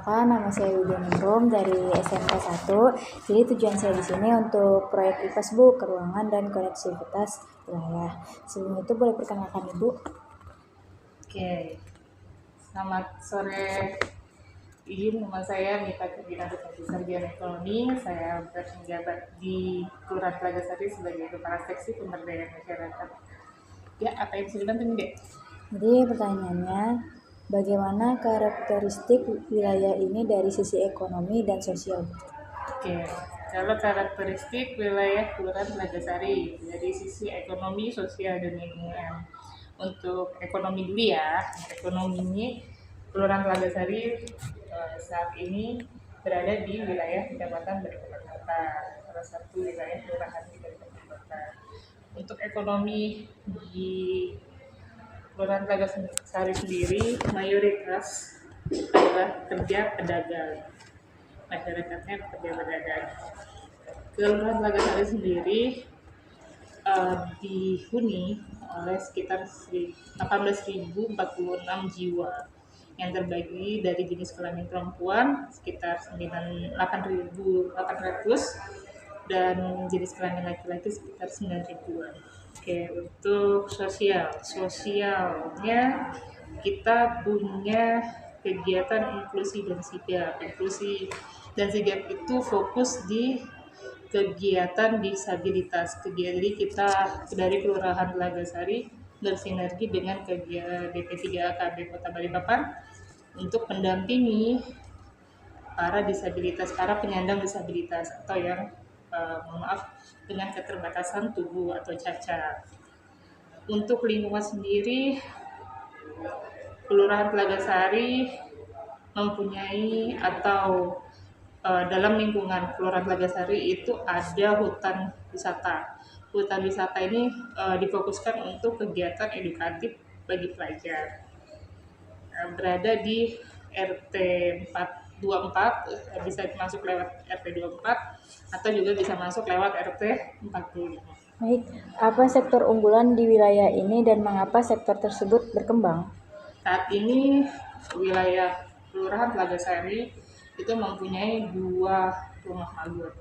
Perkenalkan, nama saya Widya Ningrum dari SMK 1. Jadi tujuan saya di sini untuk proyek IPAS Bu, keruangan dan konektivitas wilayah. Sebelum itu boleh perkenalkan Ibu. Oke, selamat sore. Izin, nama saya Mita Kirina Deputi Sarjana Ekonomi. Saya berpenjabat di Kelurahan Telagasari sebagai Kepala Seksi Pemberdayaan Masyarakat. Ya, apa yang bisa dibantu nih, Dek? Jadi pertanyaannya, bagaimana karakteristik wilayah ini dari sisi ekonomi dan sosial? Oke, kalau karakteristik wilayah Kelurahan Telagasari dari sisi ekonomi, sosial, dan lingkungan. Untuk ekonomi dulu ya, ekonomi ini Kelurahan Telagasari saat ini berada di wilayah Kecamatan Balikpapan Kota, salah satu wilayah kelurahan di Balikpapan Kota. Untuk ekonomi di Kelurahan Telagasari sendiri mayoritas adalah kerja pedagang. Masyarakatnya pekerja pedagang. Kelurahan Telagasari sendiri dihuni oleh sekitar 18.046 jiwa yang terbagi dari jenis kelamin perempuan sekitar 8.800 dan jenis kelamin laki-laki sekitar 9.000-an. Oke, untuk sosialnya kita punya kegiatan inklusi dan sigap. Inklusi dan sigap itu fokus di kegiatan disabilitas. Jadi kita dari Kelurahan Telagasari bersinergi dengan kegiatan DP3AKB Kota Balikpapan untuk mendampingi para penyandang disabilitas atau yang dengan keterbatasan tubuh atau cacat. Untuk lingkungan sendiri, Kelurahan Telagasari mempunyai atau dalam lingkungan Kelurahan Telagasari itu ada hutan wisata. Hutan wisata ini difokuskan untuk kegiatan edukatif bagi pelajar. Berada di RT 24, bisa masuk lewat RT 24 atau juga bisa masuk lewat RT 45. Baik, apa sektor unggulan di wilayah ini dan mengapa sektor tersebut berkembang? Saat ini wilayah Kelurahan Telagasari itu mempunyai 2 rumah magot.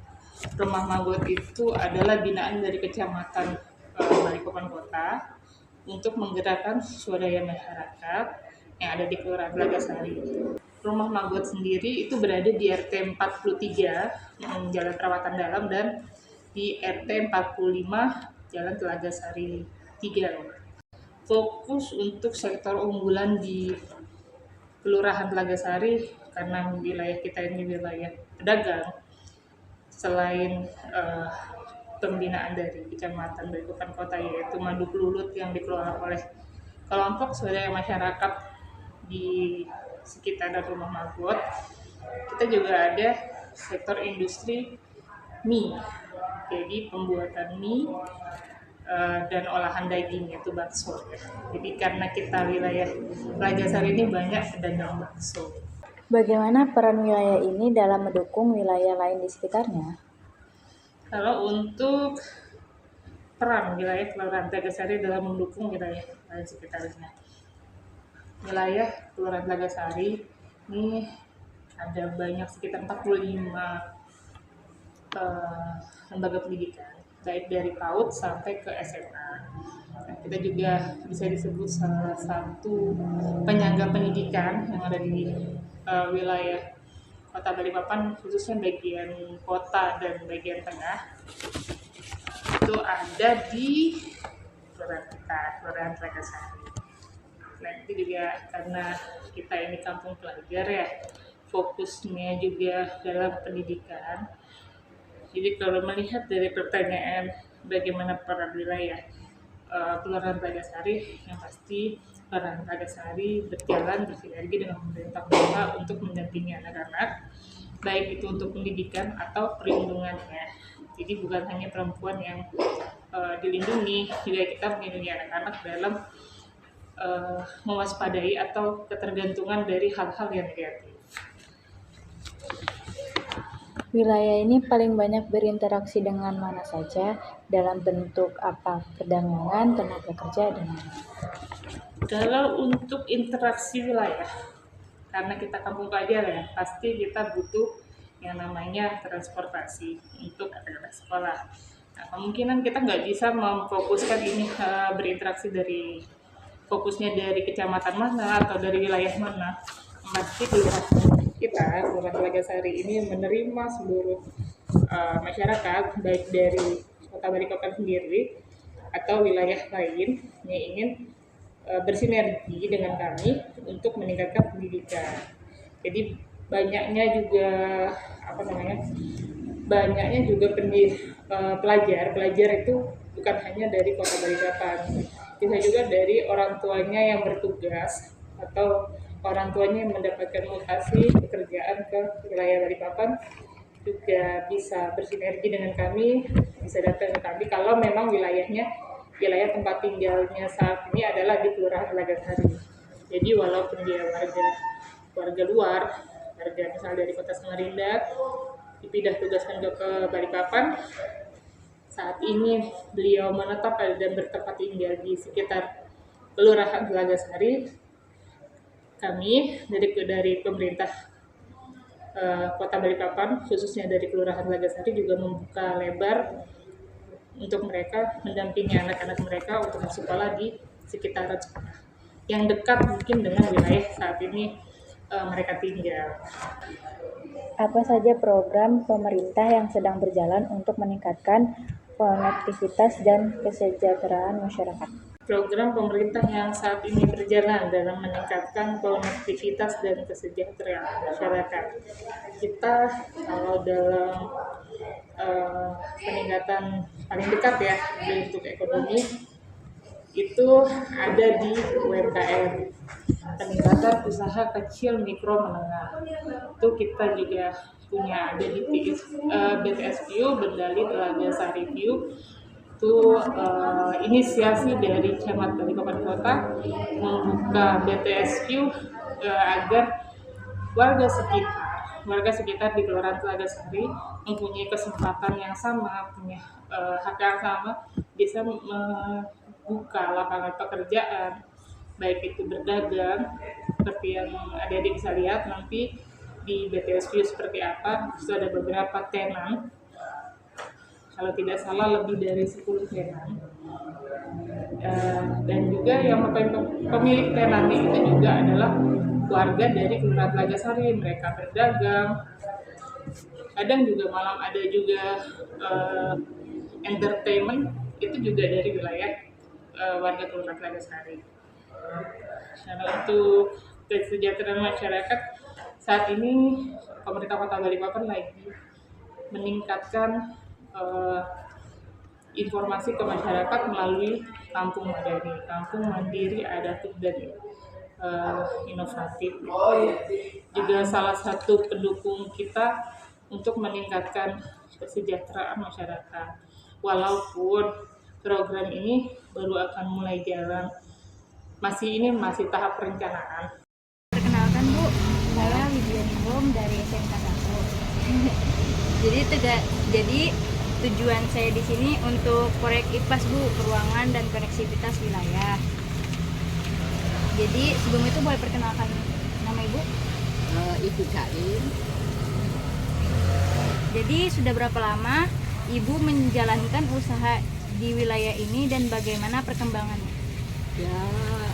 Rumah magot itu adalah binaan dari Kecamatan Balikpapan Kota untuk menggerakkan swadaya masyarakat yang ada di Kelurahan Telagasari. Rumah magot sendiri itu berada di RT 43 Jalan Perawatan Dalam dan di RT 45 Jalan Telagasari 3. Fokus untuk sektor unggulan di Kelurahan Telagasari karena wilayah kita ini wilayah pedagang. Selain pembinaan dari Kecamatan Balikpapan Kota yaitu Madu Kelulut yang dikelola oleh kelompok swadaya masyarakat di sekitar rumah magot, kita juga ada sektor industri mie, jadi pembuatan mie dan olahan daging yaitu bakso. Jadi karena kita wilayah Telagasari ini banyak pedagang bakso. Bagaimana peran wilayah ini dalam mendukung wilayah lain di sekitarnya? Kalau untuk peran wilayah Kelurahan Telagasari dalam mendukung wilayah lain sekitarnya, wilayah Kelurahan Telagasari ini ada banyak sekitar 45 lembaga pendidikan, baik dari PAUD sampai ke SMA. Nah, kita juga bisa disebut salah satu penyangga pendidikan yang ada di wilayah Kota Balikpapan, khususnya bagian kota dan bagian tengah. Itu ada di Kelurahan Telagasari. Nah, itu juga karena kita ini kampung pelajar ya, fokusnya juga dalam pendidikan. Jadi kalau melihat dari pertanyaan bagaimana peran wilayah Kelurahan Telagasari, yang pasti Kelurahan Telagasari berjalan bersinergi dengan pemerintah kota untuk mendampingi anak-anak, baik itu untuk pendidikan atau perlindungannya. Jadi bukan hanya perempuan yang dilindungi, juga kita melindungi anak-anak dalam mewaspadai atau ketergantungan dari hal-hal yang negatif. Wilayah ini paling banyak berinteraksi dengan mana saja, dalam bentuk apa? Perdagangan, tenaga kerja, dan lain-lain. Kalau untuk interaksi wilayah, karena kita kampung pelajar ya, pasti kita butuh yang namanya transportasi untuk anak-anak sekolah. Nah, kemungkinan kita nggak bisa memfokuskan ini berinteraksi dari fokusnya dari kecamatan mana atau dari wilayah mana. Pasti Kelurahan Telagasari ini menerima seluruh masyarakat baik dari Kota Balikpapan sendiri atau wilayah lain yang ingin bersinergi dengan kami untuk meningkatkan pendidikan. Jadi banyaknya juga pelajar itu bukan hanya dari Kota Balikpapan, bisa juga dari orang tuanya yang bertugas atau orang tuanya yang mendapatkan mutasi pekerjaan ke wilayah Balikpapan juga bisa bersinergi dengan kami, bisa datang ke kami kalau memang wilayah tempat tinggalnya saat ini adalah di Kelurahan Telagasari. Jadi walaupun dia warga luar, warga misal dari Kota Samarinda, dipindah tugaskan ke Balikpapan, saat ini beliau menetap dan bertempat tinggal di sekitar Kelurahan Telagasari. Kami dari pemerintah Kota Balikpapan, khususnya dari Kelurahan Telagasari, juga membuka lebar untuk mereka mendampingi anak-anak mereka untuk bersekolah di sekitaran sekolah yang dekat mungkin dengan wilayah saat ini mereka tinggal. Apa saja program pemerintah yang sedang berjalan untuk meningkatkan konektivitas dan kesejahteraan masyarakat? Program pemerintah yang saat ini berjalan dalam meningkatkan konektivitas dan kesejahteraan masyarakat. Kita kalau dalam peningkatan paling dekat ya untuk ekonomi itu ada di UMKM, peningkatan usaha kecil mikro menengah. Itu kita juga punya ada di BTSView, Bendali Telagasari View. Itu inisiasi dari Camat Balikpapan Kota membuka BTSView agar warga sekitar di Kelurahan Telagasari mempunyai kesempatan yang sama, punya hak yang sama, bisa membuka lapangan pekerjaan, baik itu berdagang, seperti yang adik-adik bisa lihat nanti di BTSView seperti apa. Itu ada beberapa tenan, kalau tidak salah lebih dari 10 tenan. Dan juga yang pemilik tenannya itu juga adalah warga dari Kelurahan Telagasari. Mereka berdagang, kadang juga malam ada juga entertainment, itu juga dari wilayah warga Kelurahan Telagasari. Nah, untuk kesejahteraan masyarakat saat ini pemerintah Kota Balikpapan lagi meningkatkan informasi ke masyarakat melalui kampung mandiri adaptif dan inovatif. Juga salah satu pendukung kita untuk meningkatkan kesejahteraan masyarakat. Walaupun program ini baru akan mulai jalan, masih tahap perencanaan. Perkenalkan Bu, saya Widya Ningrum dari SMK 1. Jadi tujuan saya di sini untuk proyek IPAS Bu, peruangan dan koneksivitas wilayah. Jadi sebelum itu boleh perkenalkan nama Ibu? Ibu Jain. Jadi sudah berapa lama Ibu menjalankan usaha di wilayah ini dan bagaimana perkembangannya? Ya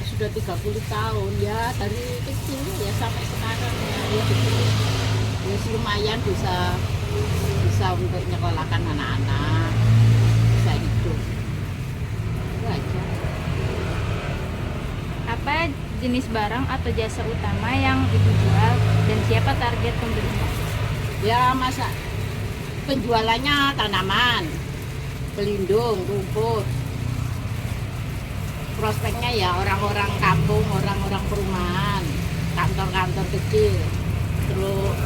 sudah 30 tahun ya, dari kecil ya sampai sekarang ya begini. Ya lumayan bisa untuk nyekolahkan anak-anak, bisa hidup. Itu aja. Apa jenis barang atau jasa utama yang Ibu jual dan siapa target pembelinya? Ya masa penjualannya tanaman, pelindung, rumput. Prospeknya ya orang-orang kampung, orang-orang perumahan, kantor-kantor kecil. Terus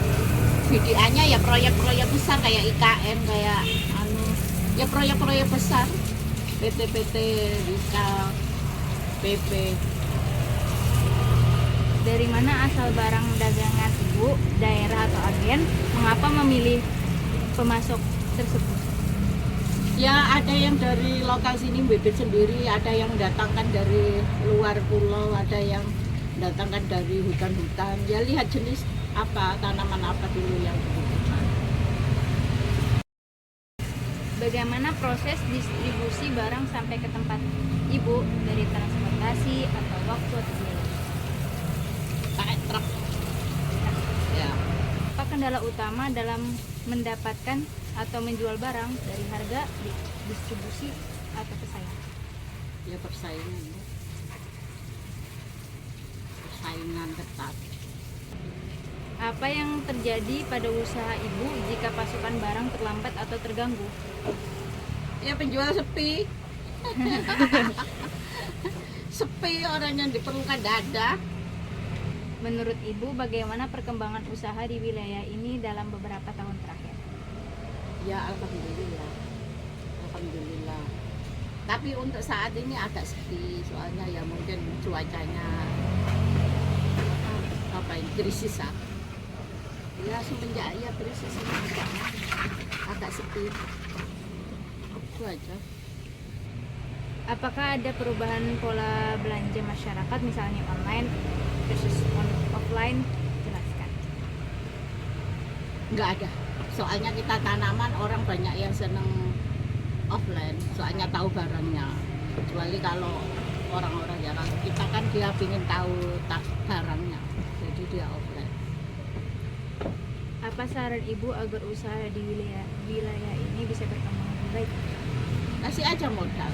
VDA-nya ya proyek-proyek besar kayak IKN, kayak ya proyek-proyek besar, PT-PT, Wika, PP. Dari mana asal barang dagangan Ibu, daerah atau agen, mengapa memilih pemasok tersebut? Ya ada yang dari lokal sini beda sendiri, ada yang datangkan dari luar pulau, ada yang datangkan dari hutan-hutan. Ya lihat jenis apa, tanaman apa dulu yang dibutuhkan. Bagaimana proses distribusi barang sampai ke tempat Ibu dari transportasi atau waktu atau biaya? Pakai truk. Ya. Apa kendala utama dalam mendapatkan atau menjual barang dari harga, distribusi atau pesaing? Ya persaingan ketat. Apa yang terjadi pada usaha Ibu jika pasokan barang terlambat atau terganggu? Ya penjual sepi. Sepi, orang yang diperlukan dada. Menurut Ibu, bagaimana perkembangan usaha di wilayah ini dalam beberapa tahun terakhir? Ya alhamdulillah. Alhamdulillah. Tapi untuk saat ini agak sepi, soalnya ya mungkin cuacanya krisis ah. Ya semenjak ya krisis ini agak sepi. Itu aja. Apakah ada perubahan pola belanja masyarakat, misalnya online versus offline? Jelaskan. Nggak ada. Soalnya kita tanaman orang banyak yang seneng offline. Soalnya tahu barangnya. Kecuali kalau orang-orang jarang. Kita kan dia ingin tahu barangnya. Jadi dia offline. Apa saran Ibu agar usaha di wilayah ini bisa berkembang lebih baik? Kasih aja modal.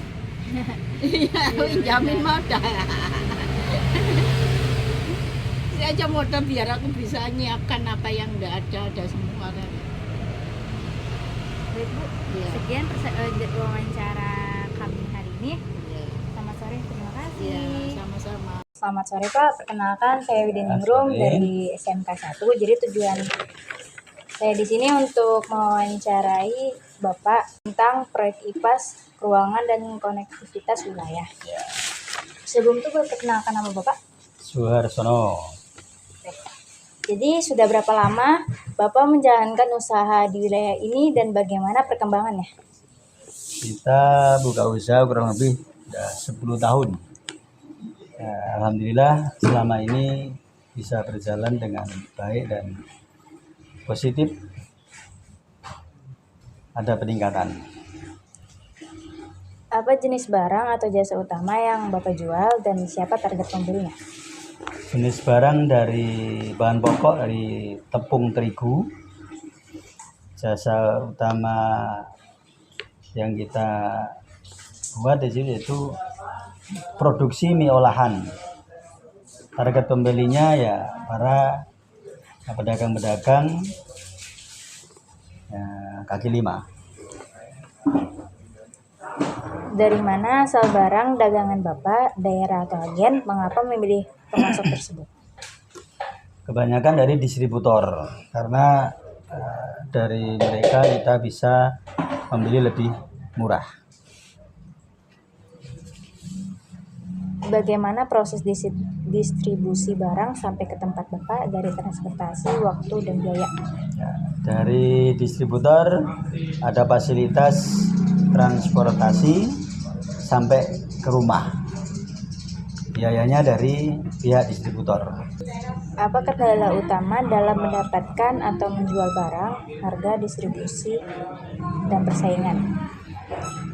Iya, pinjamin modal. Kasih aja modal biar aku bisa nyiapkan apa yang nggak ada semua kan. Baik Bu, Iya. sekian wawancara kami hari ini. Iya. Selamat sore, terima kasih. Iya, sama-sama. Selamat sore Pak, perkenalkan saya Widiningrum dari SMK 1. Jadi tujuan saya di sini untuk mewawancarai Bapak tentang proyek IPAS, ruangan dan konektivitas wilayah. Sebelum itu boleh perkenalkan nama Bapak? Suharsono. Jadi sudah berapa lama Bapak menjalankan usaha di wilayah ini dan bagaimana perkembangannya? Kita buka usaha kurang lebih sudah 10 tahun. Ya, alhamdulillah selama ini bisa berjalan dengan baik dan positif. Ada peningkatan. Apa jenis barang atau jasa utama yang Bapak jual dan siapa target pembelinya? Jenis barang dari bahan pokok dari tepung terigu. Jasa utama yang kita buat di sini itu produksi mie olahan. Target pembelinya ya para pedagang-pedagang ya, kaki lima. Dari mana asal barang dagangan Bapak, daerah atau agen, mengapa memilih pemasok tersebut? Kebanyakan dari distributor karena dari mereka kita bisa membeli lebih murah. Bagaimana proses distribusi barang sampai ke tempat Bapak dari transportasi, waktu, dan biaya? Ya, dari distributor ada fasilitas transportasi sampai ke rumah. Biayanya dari pihak distributor. Apa kendala utama dalam mendapatkan atau menjual barang, harga, distribusi, dan persaingan?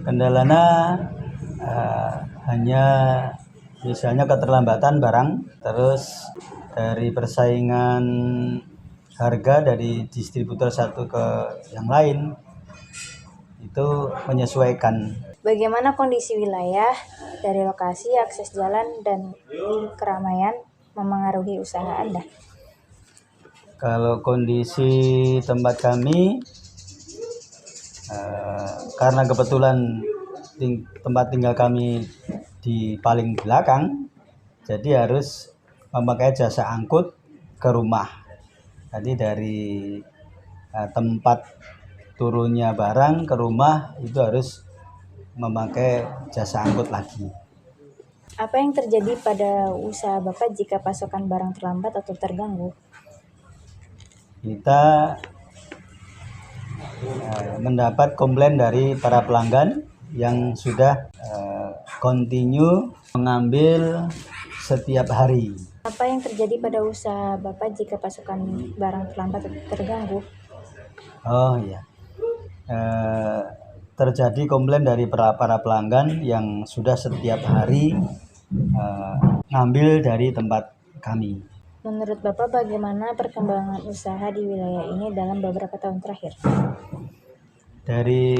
Kendalanya hanya misalnya keterlambatan barang, terus dari persaingan harga dari distributor satu ke yang lain itu menyesuaikan. Bagaimana kondisi wilayah dari lokasi, akses jalan, dan keramaian memengaruhi usaha Anda? Kalau kondisi tempat kami, karena kebetulan tempat tinggal kami di paling belakang, jadi harus memakai jasa angkut ke rumah. Jadi dari tempat turunnya barang ke rumah itu harus memakai jasa angkut lagi. Apa yang terjadi pada usaha Bapak jika pasokan barang terlambat atau terganggu? Kita mendapat komplain dari para pelanggan yang sudah continue mengambil setiap hari. Apa yang terjadi pada usaha Bapak jika pasokan barang terlambat atau terganggu? Oh iya. Terjadi komplain dari para pelanggan yang sudah setiap hari ngambil dari tempat kami. Menurut Bapak bagaimana perkembangan usaha di wilayah ini dalam beberapa tahun terakhir? Dari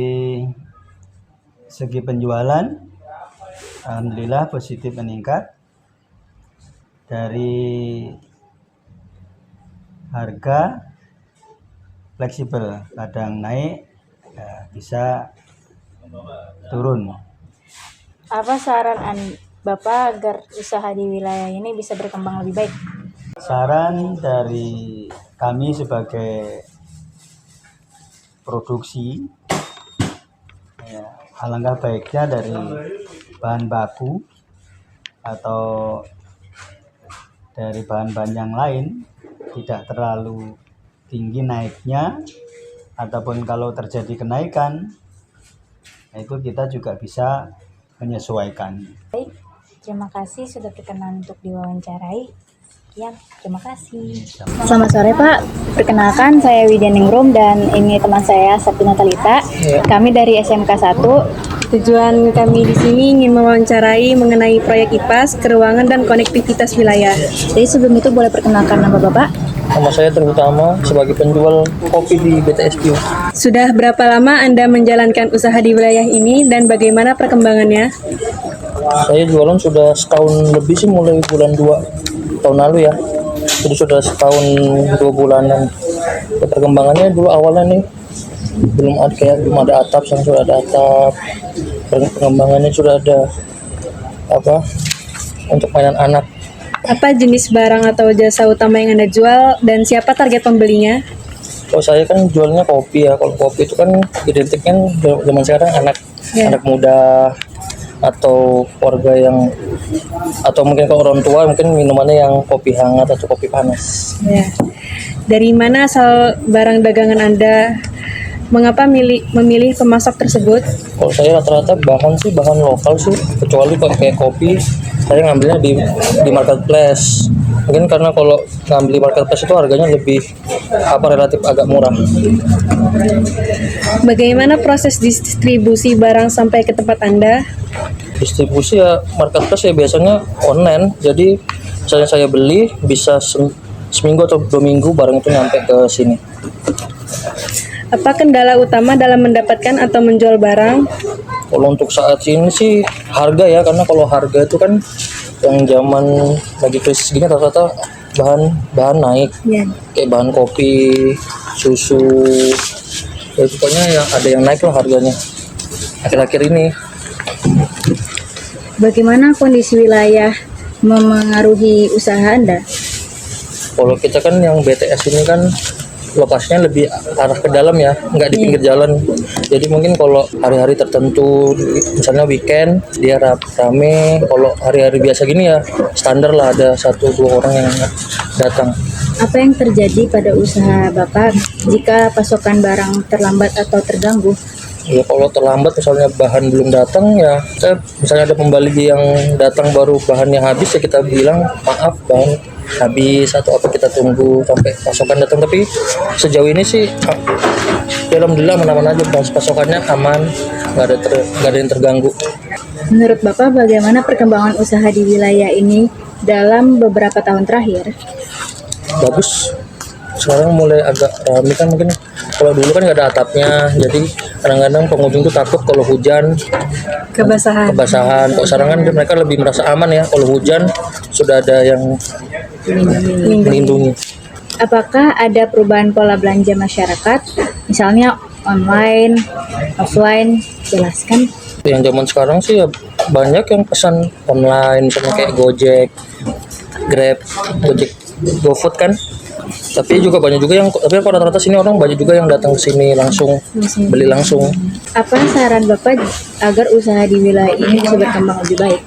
segi penjualan, alhamdulillah positif meningkat. Dari harga fleksibel, kadang naik, bisa turun. Apa saran Bapak agar usaha di wilayah ini bisa berkembang lebih baik? Saran dari kami sebagai produksi, ya, alangkah baiknya dari bahan baku atau dari bahan-bahan yang lain tidak terlalu tinggi naiknya, ataupun kalau terjadi kenaikan, itu kita juga bisa menyesuaikan. Baik, terima kasih sudah berkenan untuk diwawancarai. Sekian, terima kasih. Selamat sore Pak, perkenalkan saya Widya Ningrum dan ini teman saya Sapina Talita. Kami dari SMK 1. Tujuan kami di sini ingin mewawancarai mengenai proyek IPAS, keruangan dan konektivitas wilayah. Jadi sebelum itu boleh perkenalkan nama Bapak? Nama saya terutama sebagai penjual kopi di BTSQ. Sudah berapa lama Anda menjalankan usaha di wilayah ini dan bagaimana perkembangannya? Saya jualan sudah setahun lebih sih, mulai bulan 2 tahun lalu ya. Jadi sudah setahun 2 bulanan. Perkembangannya dulu awalnya nih belum ada atap, sekarang sudah ada atap. Pengembangannya sudah ada untuk mainan anak. Apa jenis barang atau jasa utama yang Anda jual dan siapa target pembelinya? Kalau saya kan jualnya kopi ya. Kalau kopi itu kan identiknya zaman sekarang anak muda atau warga yang, atau mungkin ke orang tua mungkin minumannya yang kopi hangat atau kopi panas. Ya. Dari mana asal barang dagangan Anda? Mengapa memilih pemasok tersebut? Kalau saya rata-rata bahan lokal sih, kecuali kayak kopi saya ngambilnya di marketplace. Mungkin karena kalau ngambil di marketplace itu harganya lebih relatif agak murah. Bagaimana proses distribusi barang sampai ke tempat Anda? Distribusi ya marketplace ya biasanya online. Jadi misalnya saya beli bisa seminggu atau 2 minggu barang itu nyampe ke sini. Apa kendala utama dalam mendapatkan atau menjual barang? Kalau untuk saat ini sih harga ya, karena kalau harga itu kan yang zaman lagi krisis gini rata-rata bahan naik, kayak bahan kopi, susu, ya pokoknya ya ada yang naik lah harganya akhir-akhir ini. Bagaimana kondisi wilayah memengaruhi usaha Anda? Kalau kita kan yang BTS ini kan lokasinya lebih arah ke dalam ya, nggak di pinggir jalan. Jadi mungkin kalau hari-hari tertentu, misalnya weekend, dia rame. Kalau hari-hari biasa gini ya standar lah, ada 1-2 orang yang datang. Apa yang terjadi pada usaha Bapak jika pasokan barang terlambat atau terganggu? Ya kalau terlambat misalnya bahan belum datang ya, misalnya ada pembeli yang datang baru bahannya habis ya kita bilang maaf bahan habis atau apa, kita tunggu sampai pasokan datang. Tapi sejauh ini sih alhamdulillah aman-aman aja, pasokannya aman, nggak ada yang terganggu. Menurut Bapak bagaimana perkembangan usaha di wilayah ini dalam beberapa tahun terakhir? Bagus, sekarang mulai agak ramai kan. Mungkin kalau dulu kan nggak ada atapnya, jadi kadang-kadang pengunjung tuh takut kalau hujan Kebasahan. Kalau sekarang kan mereka lebih merasa aman ya, kalau hujan sudah ada yang melindungi. Apakah ada perubahan pola belanja masyarakat, misalnya online, offline? Jelaskan. Yang zaman sekarang sih ya banyak yang pesan online, misalnya kayak Gojek, Grab, GoFood kan. Tapi juga banyak juga yang, tapi rata-rata sini orang banyak juga yang datang ke sini langsung beli langsung. Apa saran Bapak agar usaha di wilayah ini bisa berkembang lebih baik?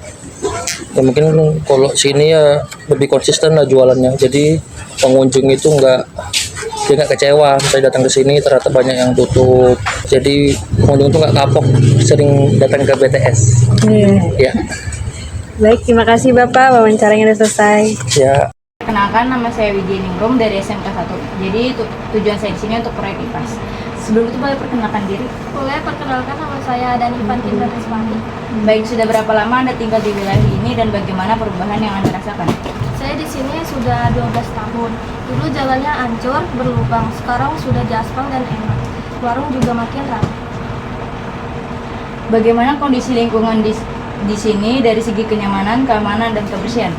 Ya mungkin kalau sini ya lebih konsisten lah jualannya. Jadi pengunjung itu nggak kecewa. Misalnya datang ke sini ternyata banyak yang tutup. Jadi pengunjung itu nggak kapok sering datang ke BTS. Ya. Baik, terima kasih Bapak. Wawancaranya sudah selesai. Ya, Perkenalkan, nama saya Widya Ningrum dari SMK 1. Jadi tujuan saya di sini untuk proyek IPAS. Sebelum itu boleh perkenalkan diri? Boleh, perkenalkan nama saya Dani Fantinda Rizwani. Baik, sudah berapa lama Anda tinggal di wilayah ini dan bagaimana perubahan yang Anda rasakan? Saya di sini sudah 12 tahun. Dulu jalannya hancur, berlubang. Sekarang sudah diaspal dan enak. Warung juga makin ramai. Bagaimana kondisi lingkungan di sini dari segi kenyamanan, keamanan, dan kebersihan?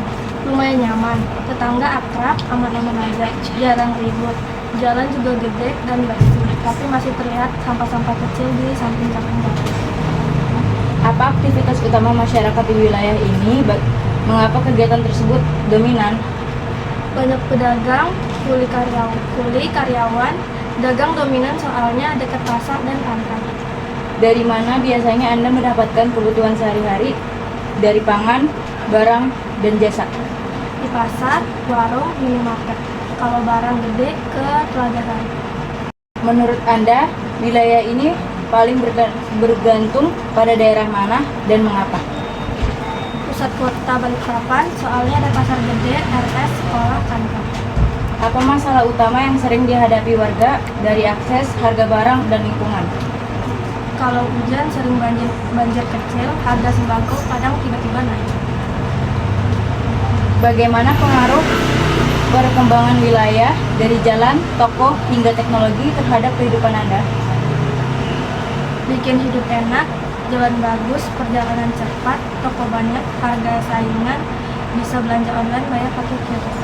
Lumayan nyaman. Tetangga akrab, aman-aman aja. Jarang ribut. Jalan juga gede dan bersih. Tapi masih terlihat sampah-sampah kecil di samping-samping jalan. Apa aktivitas utama masyarakat di wilayah ini? Mengapa kegiatan tersebut dominan? Banyak pedagang, kuli karyawan, dagang dominan soalnya dekat pasar dan pantai. Dari mana biasanya Anda mendapatkan kebutuhan sehari-hari dari pangan, barang, dan jasa? Di pasar, warung, minimarket. Kalau barang gede ke Telaga Sari. Menurut Anda, wilayah ini paling bergantung pada daerah mana dan mengapa? Pusat kota Balikpapan, soalnya ada pasar gede, RS, sekolah, kantor. Apa masalah utama yang sering dihadapi warga dari akses, harga barang, dan lingkungan? Kalau hujan sering banjir kecil, harga sembako kadang tiba-tiba naik. Bagaimana pengaruh perkembangan wilayah dari jalan, toko, hingga teknologi terhadap kehidupan Anda? Bikin hidup enak, jalan bagus, perjalanan cepat, toko banyak, harga saingan, bisa belanja online, bayar pakai QRIS.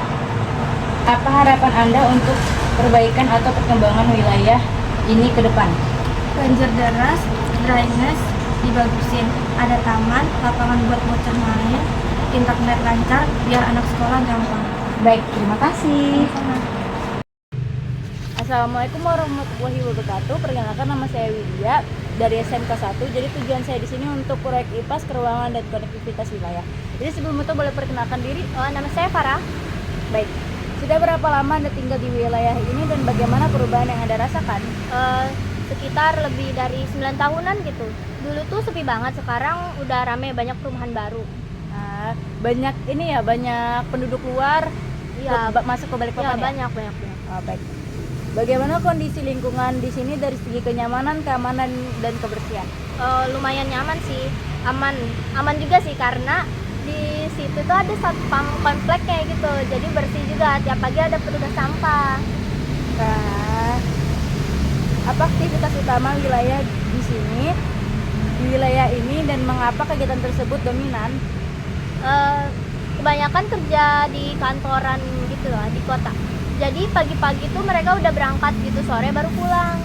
Apa harapan Anda untuk perbaikan atau perkembangan wilayah ini ke depan? Banjir deras, drainase dibagusin, ada taman, lapangan buat bocah main, internet lancar, biar anak sekolah gampang. Baik, terima kasih. Assalamualaikum warahmatullahi wabarakatuh. Perkenalkan, nama saya Widya dari SMK 1. Jadi tujuan saya di sini untuk proyek IPAS, keruangan dan konektivitas wilayah. Jadi sebelum itu boleh perkenalkan diri. Nama saya Farah. Baik. Sudah berapa lama Anda tinggal di wilayah ini dan bagaimana perubahan yang Anda rasakan? Sekitar lebih dari 9 tahunan gitu. Dulu tuh sepi banget, sekarang udah rame, banyak perumahan baru. Nah, banyak ini ya, banyak penduduk luar masuk ke Balikpapan ya? Banyak. Oh, baik. Bagaimana kondisi lingkungan di sini dari segi kenyamanan, keamanan, dan kebersihan? Lumayan nyaman sih, aman juga sih, karena di situ tuh ada satpam komplek kayak gitu, jadi bersih juga, tiap pagi ada petugas sampah. Nah, apa aktivitas utama wilayah di sini, di wilayah ini, dan mengapa kegiatan tersebut dominan? Kebanyakan kerja di kantoran gitu lah, di kota. Jadi pagi-pagi tuh mereka udah berangkat gitu, sore baru pulang.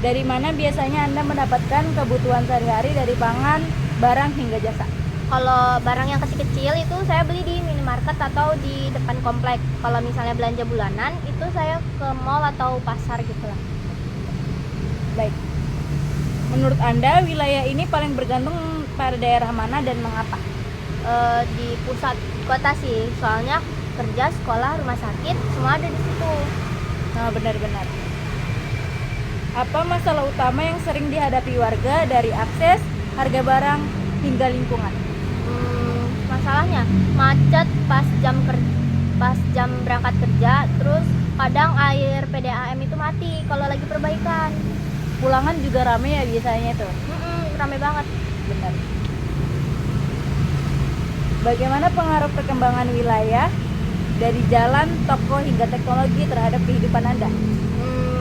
Dari mana biasanya Anda mendapatkan kebutuhan sehari-hari dari pangan, barang, hingga jasa? Kalau barang yang kecil-kecil itu saya beli di minimarket atau di depan komplek. Kalau misalnya belanja bulanan itu saya ke mall atau pasar gitu lah. Baik. Menurut Anda wilayah ini paling bergantung pada daerah mana dan mengapa? Di pusat kota sih, soalnya kerja, sekolah, rumah sakit semua ada di situ. Nah, benar-benar. Apa masalah utama yang sering dihadapi warga dari akses, harga barang, hingga lingkungan? Masalahnya macet pas jam berangkat kerja, terus kadang air PDAM itu mati kalau lagi perbaikan. Pulangan juga rame ya biasanya itu? Rame banget. Benar. Bagaimana pengaruh perkembangan wilayah dari jalan, toko, hingga teknologi terhadap kehidupan Anda?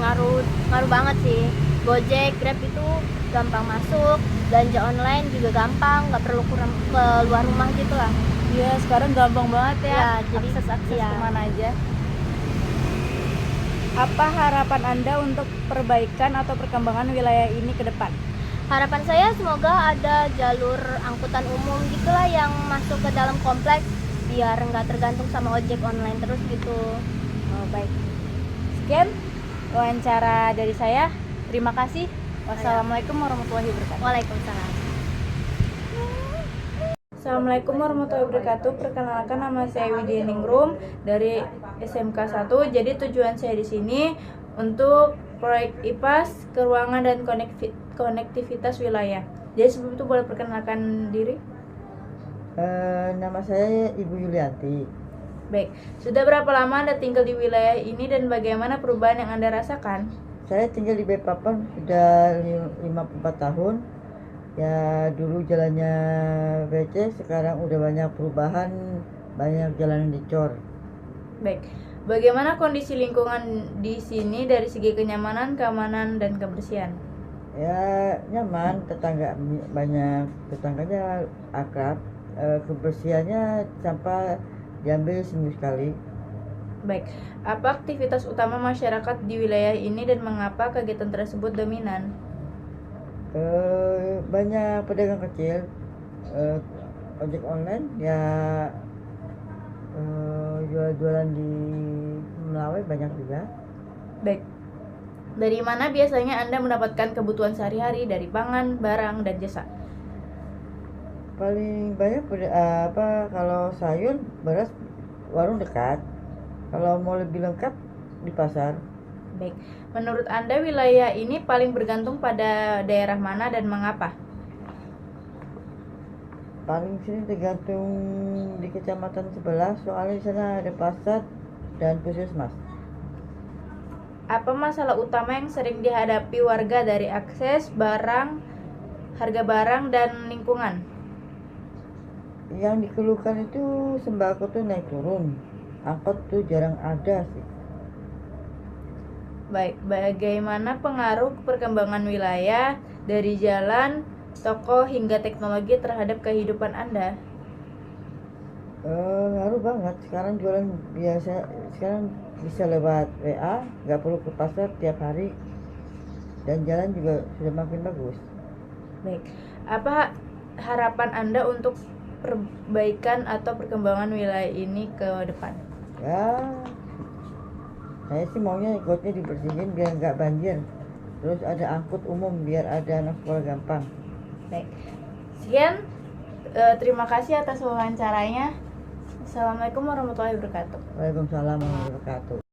Ngaruh banget sih. Gojek, Grab itu gampang masuk, belanja online juga gampang, nggak perlu keluar rumah gitu lah. Iya, sekarang gampang banget ya, Ya, jadi akses iya. kemana aja. Apa harapan Anda untuk perbaikan atau perkembangan wilayah ini ke depan? Harapan saya semoga ada jalur angkutan umum gitulah yang masuk ke dalam kompleks, biar nggak tergantung sama ojek online terus gitu. Oh, baik. Sekian wawancara dari saya. Terima kasih. Wassalamualaikum warahmatullahi wabarakatuh. Waalaikumsalam. Assalamualaikum warahmatullahi wabarakatuh. Perkenalkan, nama saya Widya Ningrum dari SMK 1. Jadi tujuan saya di sini untuk proyek IPAS, keruangan dan konektivitas wilayah. Jadi sebelum itu boleh perkenalkan diri? Nama saya Ibu Yulianti. Baik, sudah berapa lama Anda tinggal di wilayah ini dan bagaimana perubahan yang Anda rasakan? Saya tinggal di Balikpapan sudah 54 tahun. Ya dulu jalannya becek, sekarang udah banyak perubahan, banyak jalan dicor. Baik, bagaimana kondisi lingkungan di sini dari segi kenyamanan, keamanan, dan kebersihan? Ya nyaman, banyak tetangganya akrab. Kebersihannya sampah diambil seminggu sekali. Baik, apa aktivitas utama masyarakat di wilayah ini dan mengapa kegiatan tersebut dominan? Banyak pedagang kecil, ojek online, ya jual-jualan di Melawai banyak juga. Baik, dari mana biasanya Anda mendapatkan kebutuhan sehari-hari dari pangan, barang, dan jasa? Paling banyak kalau sayur, beras, warung dekat. Kalau mau lebih lengkap di pasar. Baik, menurut Anda wilayah ini paling bergantung pada daerah mana dan mengapa? Paling sini tergantung di kecamatan sebelah, soalnya di sana ada pasar dan puskesmas. Apa masalah utama yang sering dihadapi warga dari akses barang, harga barang, dan lingkungan? Yang dikeluhkan itu sembako tuh naik turun, angkot tuh jarang ada sih. Baik, bagaimana pengaruh perkembangan wilayah dari jalan, toko, hingga teknologi terhadap kehidupan Anda? Ngaruh banget. Sekarang jualan biasa, sekarang bisa lewat WA, nggak perlu ke pasar tiap hari, dan jalan juga sudah makin bagus. Baik, apa harapan Anda untuk perbaikan atau perkembangan wilayah ini ke depan? Ya, saya sih maunya kotnya dibersihin biar nggak banjir. Terus ada angkut umum biar ada anak sekolah gampang. Baik, sekian. Terima kasih atas wawancaranya. Assalamualaikum warahmatullahi wabarakatuh. Waalaikumsalam warahmatullahi wabarakatuh.